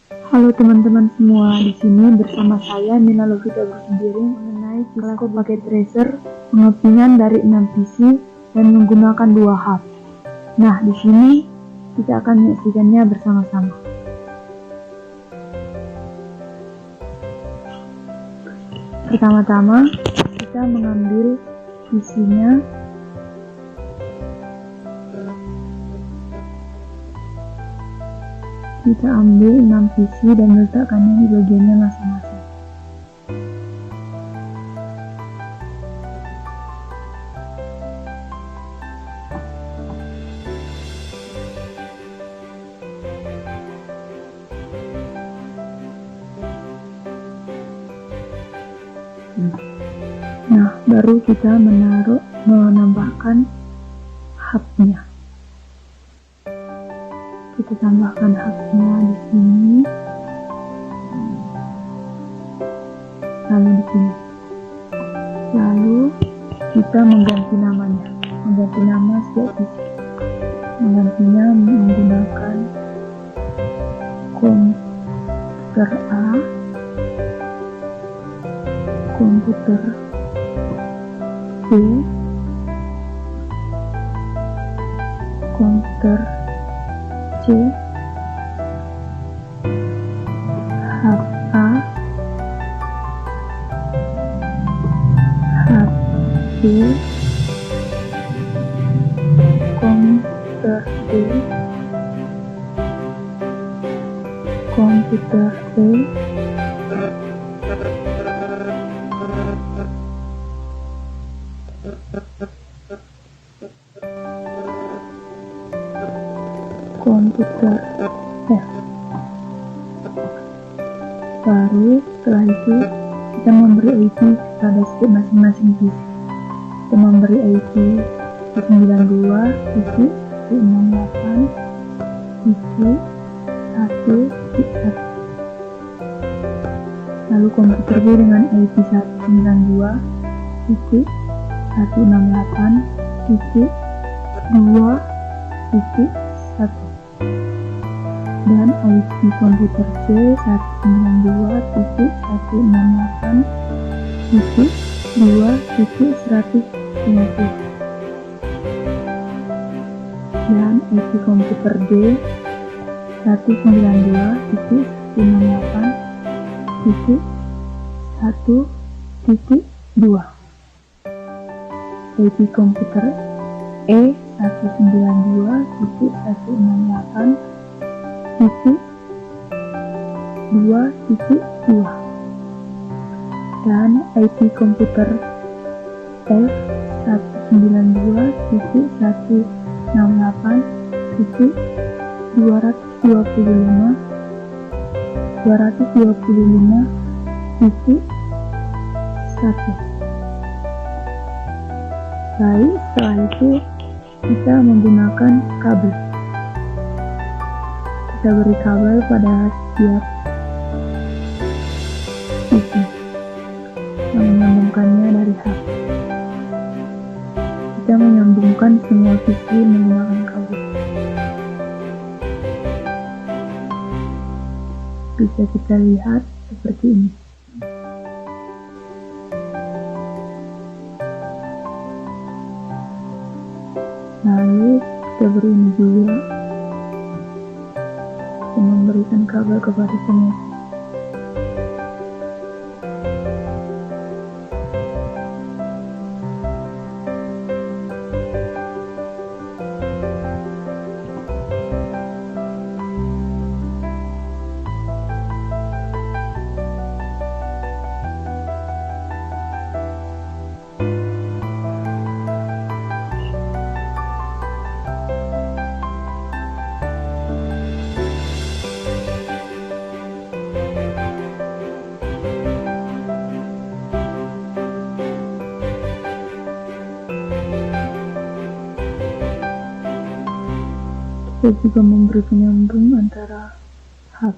Halo teman-teman semua, di sini bersama saya Nina Lovita Bersembiring mengenai Cisco Packet Tracer pengepingan dari 6 PC dan menggunakan 2 hub. Nah, di sini kita akan menyaksikannya bersama-sama. Pertama-tama kita mengambil PC-nya. Kita ambil 6 PC dan letakkannya di bagiannya masing-masing. Nah, baru kita menambahkan hubnya. Kita tambahkan hubnya di sini, lalu di sini. Lalu kita mengganti namanya, mengganti nama setiap PC. Menggantinya menggunakan komputer A, komputer B, komputer C, hub A, hub B, komputer D, komputer E, komputer F. Baru setelah itu kita memberi IP pada setiap masing-masing PC. Kita memberi IP 92.168 1.1. Lalu komputer B dengan IP 192.168.2.1 dan IP komputer C 192.168.2.150 dan IP komputer D 192.168.1.2. IP komputer E 192.168.2.2 dan IP komputer F 192.168.225.1. Baik, setelah itu kita menggunakan kabel. Kita beri kabel pada setiap PC yang menyambungkannya dari hub. Kita menyambungkan semua PC menggunakan kabel. Bisa kita lihat seperti ini. Lalu kita beri ini juga, kita memberikan kabel kepada semua. Kita juga memberi penyambung antara hub.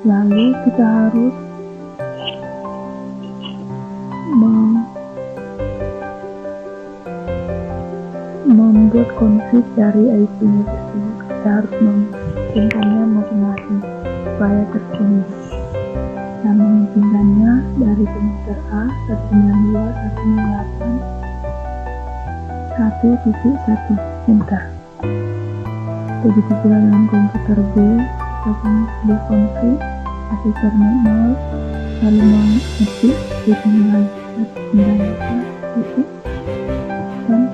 Lalu kita harus membuat konflik dari IP-nya tersebut, kita harus memungkinkannya masing-masing supaya tertunda. Nah, memungkinkannya dari komputer A 192.168.1.1 enter. Begitu pula dengan komputer B, kita punya konflik masih ternet 0, lalu mengetik nilai 192.168.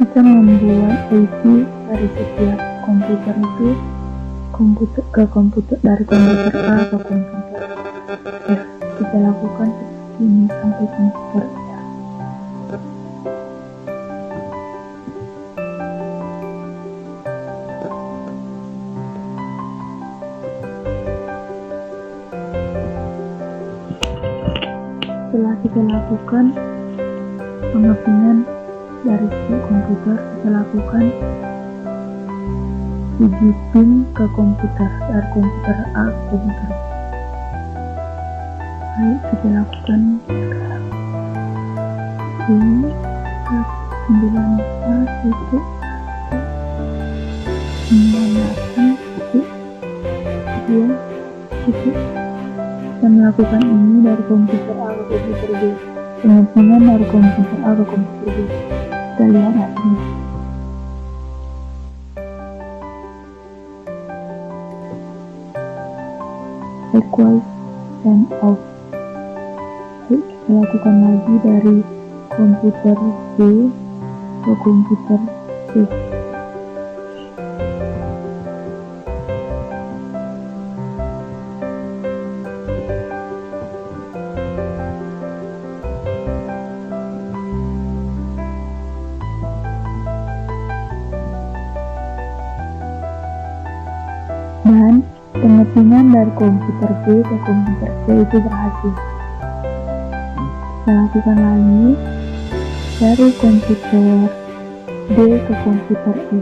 Kita membuat IP dari setiap komputer itu dari komputer A ke komputer F. Kita lakukan seperti ini sampai komputer F. Setelah kita lakukan pengepingan dari setiap komputer, kita lakukan uji pin ke komputer dari komputer A ke komputer B. Baik, kita lakukan sekarang. Ini 94.198.2. Kita melakukan ini dari komputer A ke komputer B. Pengepingan dari komputer A ke komputer B. Kita lihat hasilnya. Equals and off. Baik, kita lakukan lagi dari komputer B ke komputer C. Dan pengepingan dari komputer B ke komputer C itu berhasil. Kita lakukan lagi dari komputer D ke komputer E.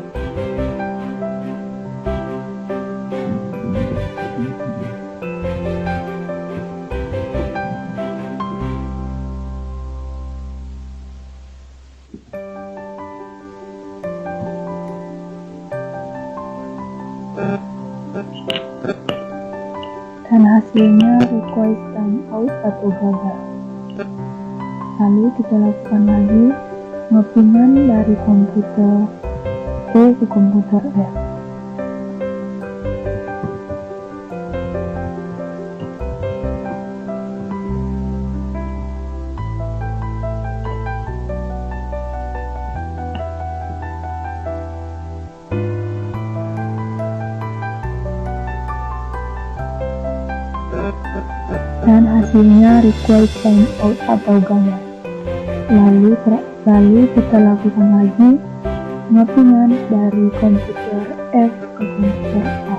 Dan hasilnya request timeout atau gagal. Lalu kita lakukan lagi pengepingan dari komputer E ke komputer F. Dan hasilnya request timeout atau gagal. Lalu kita lakukan lagi pengepingan dari komputer F ke komputer A.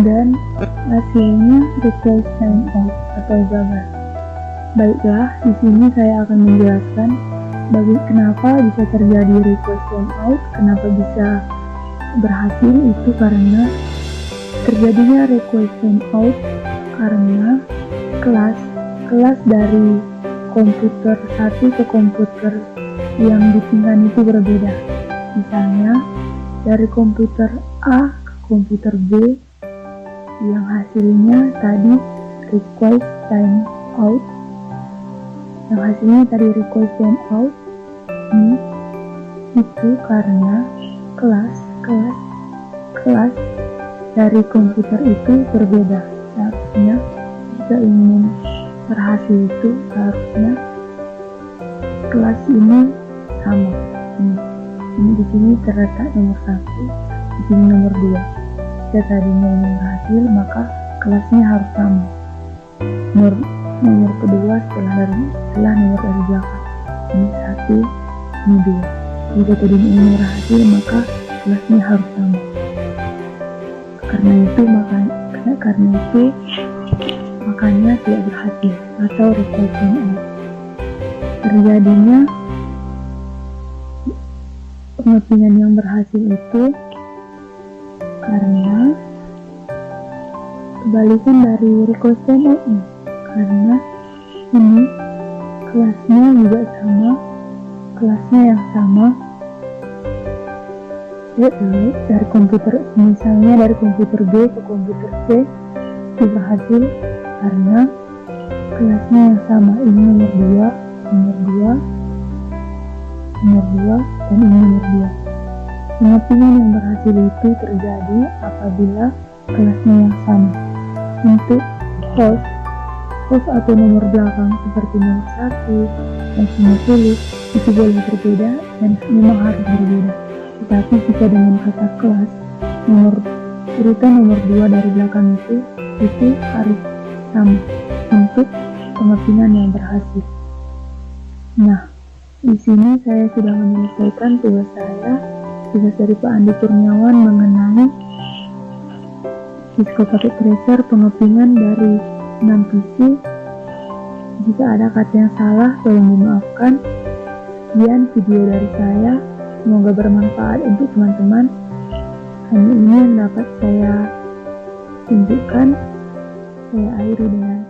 Dan hasilnya request timeout atau gagal. Baiklah, di sini saya akan menjelaskan Kenapa bisa terjadi request timeout, kenapa bisa berhasil, itu karena terjadinya request timeout karena kelas dari komputer satu ke komputer yang dipindahan itu berbeda. Misalnya dari komputer A ke komputer B yang hasilnya tadi request timeout, itu karena kelas dari komputer itu berbeda. Seharusnya jika ingin berhasil itu seharusnya kelas ini sama. Ini di sini terletak nomor 1, di sini nomor 2. Jika tadinya ingin berhasil maka kelasnya harus sama. Nomor kedua setelah nomor dari belakang. Ini 1, ini 2. Jika tadinya ingin berhasil maka kelasnya harus sama. Karena itu makanya tidak berhasil atau request timeout. Terjadinya pengepingan yang berhasil itu karena kebalikan dari request timeout, karena ini kelasnya juga sama, kelasnya yang sama dari komputer, misalnya dari komputer B ke komputer C itu berhasil karena kelasnya yang sama. Ini nomor 2, dan ini nomor 2. Pengepingan yang berhasil itu terjadi apabila kelasnya yang sama. Untuk host atau nomor belakang seperti nomor 1 dan nomor sulit itu boleh berbeda dan memang harus berbeda. Tetapi jika dengan kata kelas, urutan nomor 2 dari belakang itu harus sama untuk pengepingan yang berhasil. Nah, di sini saya sudah menyelesaikan tugas dari Pak Andi Kurniawan mengenai Cisco Packet Tracer pengepingan dari 6 PC. Jika ada kata yang salah, tolong dimaafkan. Sekian video dari saya. Semoga bermanfaat untuk teman-teman. Hanya ini yang dapat saya tunjukkan. Saya akhiri dengan